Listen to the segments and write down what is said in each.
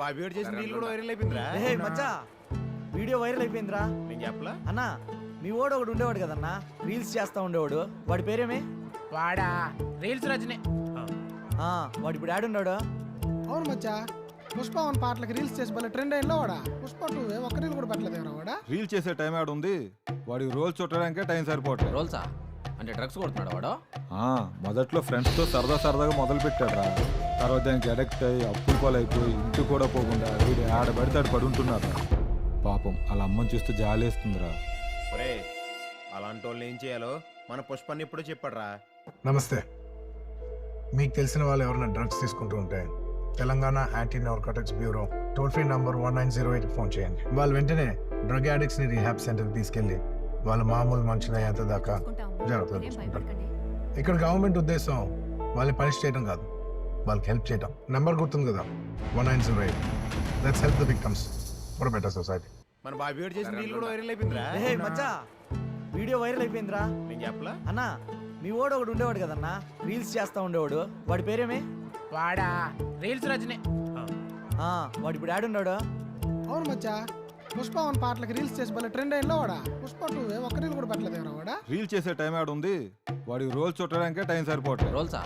బాబీ గారు చేసిన రీల్ కూడా వైరల్ అయిపోయిందిరా. మచ్చా వీడియో వైరల్ అయిపోయిందిరా. నేను చెప్పలా అన్నా మీ ఓడు ఒకడు ఉండేవాడు కదన్నా, రీల్స్ చేస్తా ఉండేవాడు. వాడి పేరేమే? వాడా రీల్స్ రజనీ. వాడు ఇప్పుడు ఆడున్నాడు. అవును మచ్చా, పుష్ప వన్ పాటలకి రీల్స్ చేసి భలే ట్రెండ్ అయ్యిందో వాడా. పుష్ప 2 ఒక్క రీల్ కూడా పెట్టలేదు వాడా. రీల్ చేసే టైం ఆడు ఉంది, వాడికి రోల్ చుట్టడానికే టైం సరిపోవట్లేదు. రోల్సా అంటే డ్రగ్స్ కొడుతున్నాడు వాడు. మొదట్లో ఫ్రెండ్స్తో సరదాగా మొదలు పెట్టాడు రా. తర్వాత దానికి అడిక్ట్ అయ్యి అప్పులు పాలైపోయి ఇంటి కూడా పోకుండా వీడు ఆడబడితే ఆడు పడుంటున్నాడు. పాపం అలా అమ్మని చూస్తే జాలేస్తుందిరా. ఒరే అలాంటి వాళ్ళు ఏం చేయాలో మన పుష్పాన్ని ఇప్పుడు చెప్పాడురా. నమస్తే. మీకు తెలిసిన వాళ్ళు ఎవరైనా డ్రగ్స్ తీసుకుంటూ ఉంటే Telangana anti narcotics bureau toll free number 1908 phone చేయండి. వాళ్ళు వెంటనే డ్రగ్ అడిక్ట్స్ ని రీహాబ్ సెంటర్కి తీసుకెళ్లి వాళ్ళు మామూలు మనుషులు అయ్యేంత దాకా జాగ్రత్తలు తీసుకుంటారు. ఇక్కడ గవర్నమెంట్ ఉద్దేశం వాళ్ళని పనిష్ చేయడం కాదు, వాళ్ళకి హెల్ప్ చేయడం. నెంబర్ గుర్తుంది కదా, 1908. Let's help the victims for better society. మన బాబీ గారు చేసిన రీల్ కూడా వైరల్ అయిపోయిందిరా. మచ్చా వీడియో వైరల్ అయిపోయిందిరా. నేను చెప్పలా అన్నా మీ ఓడు ఒకడు ఉండేవాడు కదన్నా, రీల్స్ చేస్తా ఉండేవాడు. వాడి పేరేమే? వాడా రీల్స్ రజనీ. వాడు ఇప్పుడు ఆడున్నాడు. అవును మచ్చా, పుష్ప వన్ పాటలకి రీల్స్ చేసి భలే ట్రెండ్ అయ్యిందో వాడా. పుష్ప 2 ఒక్క రీల్ కూడా పెట్టలేదు వాడా. రీల్ చేసే టైం ఆడు ఉంది, వాడికి రోల్ చుట్టడానికే టైం సరిపోవట్లేదు. రోల్సా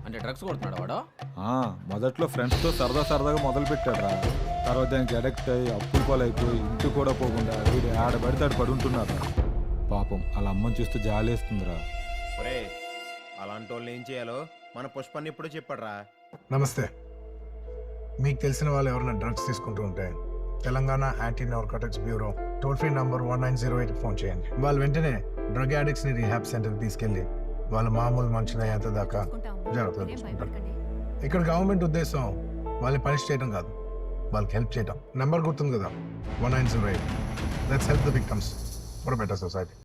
అంటే డ్రగ్స్ కొడుతున్నాడు వాడు. మొదట్లో ఫ్రెండ్స్తో సరదాగా మొదలు పెట్టాడు రా. తర్వాత దానికి అడిక్ట్ అయ్యి అప్పులు పాలైపోయి ఇంటి కూడా పోకుండా వీడు ఆడబడితే ఆడు పడుంటున్నాడు. పాపం అలా అమ్మని చూస్తే జాలేస్తుందిరా. ఒరే అలాంటి వాళ్ళు ఏం చేయాలో మన పుష్పాన్ని ఇప్పుడు చెప్పాడురా. నమస్తే. మీకు తెలిసిన వాళ్ళు ఎవరైనా డ్రగ్స్ తీసుకుంటూ ఉంటే Telangana anti narcotics bureau toll free number 1908 phone చేయండి. వాళ్ళు వెంటనే డ్రగ్ అడిక్ట్స్ ని రీహాబ్ సెంటర్కి తీసుకెళ్లి వాళ్ళు మామూలు మనుషులు అయ్యేంత దాకా జాగ్రత్తలు తీసుకుంటారు. ఇక్కడ గవర్నమెంట్ ఉద్దేశం వాళ్ళని పనిష్ చేయడం కాదు, వాళ్ళకి హెల్ప్ చేయడం. నెంబర్ గుర్తుంది కదా, 1908. Let's help the victims for better society.